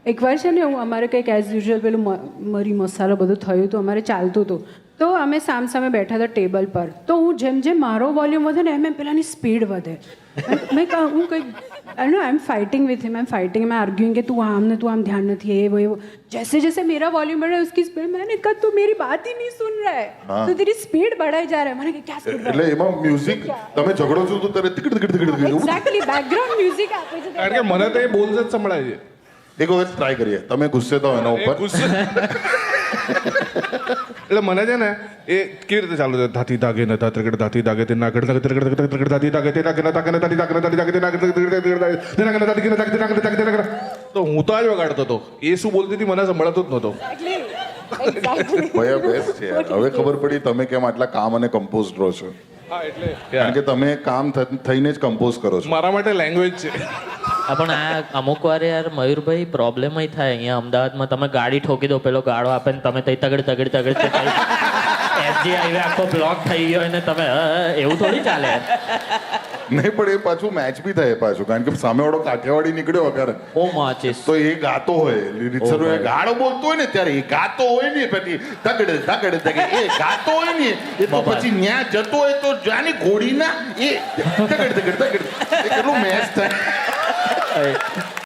એકવાર છે ને હું અમારે કંઈક એઝ યુઝ્યુઅલ પેલું મરી મસાલો બધું થયું હતું, અમારે ચાલતું હતું, તો અમે સામે બેઠા હતા ટેબલ પર, તો હું જેમ મારો વોલ્યુમ વધે ને એમ પેલાની સ્પીડ વધે. મેં હું કંઈક I am fighting with him, I am fighting, मैं आर्ग्यूइंग कि तू आम ध्यान नहीं है, ये वो जैसे जैसे मेरा वॉल्यूम बढ़ रहा है उसकी स्पीड, मैंने कहा तू मेरी बात ही नहीं सुन रहा है, तो तेरी स्पीड बढ़ाई जा रहा है. मैंने कहा क्या स्पीड એટલે એમાં મ્યુઝિક તમે ઝઘડો છો તો ત્યારે તિકડ તિકડ તિકડ એક્ઝેક્ટલી બેકગ્રાઉન્ડ મ્યુઝિક આપે છે. કારણ કે મને તો એ બોલ્સ જ સંભળાય છે. એક વખત ટ્રાય કરીએ, તમે ગુસ્સે થાઓ એના ઉપર. એટલે મને છે ને એ કેવી રીતે ચાલુ છે, ધાતી દાગે ન ત્રગડ ધાતી દાગે તે નાગડ ત્રગડ ત્રગડ ત્રગડ ધાતી દાગે તે નાગડ તાકે ન ધાતી દાગે ન ધાતી દાગે તે નાગડ ત્રગડ ત્રગડ તે નાગડ ધાતી કે નાગડ નાગડ તાકે નાગડ. તો હું તો જ વગાડતો હતો, એ શું બોલતી હતી મને સંભળાતો જ નહોતો. ભયા બેસ્ટ છે યાર. હવે ખબર પડી તમે કેમ આટલા કામ અને કમ્પોઝ રહો છો. હા એટલે કારણ કે તમે કામ થઈને જ કમ્પોઝ કરો છો. મારા માટે લેંગ્વેજ છે. પણ આ અમુક વાર યાર મયુરભાઈ પ્રોબ્લેમ થાય અહીંયા અમદાવાદમાં, તમે ગાડી ઠોકી દો, પેલો ગાડો આપે ને તમે તઈ તગડ એસજી હાઈવે આખો બ્લોક થઈ ગયો ને તમે એવું થોડી ચાલે. નહીં પણ એ પાછું મેચ બી થાય પાછું, કારણ કે સામેવાળો કાઠિયાવાડી નીકળ્યો અગર ઓ માચીસ તો એ ગાતો હોય, રીતસર એ ગાળો બોલતો હોય ને ત્યારે એ ગાતો હોય ને, પછી તગડે તગડે તગડે એ ગાતો હોય ને એ તો પછી ન્યા જતો હોય તો જાની ઘોડીના એ તગડ તગડ તગડ એ કેટલું મેચ થાય.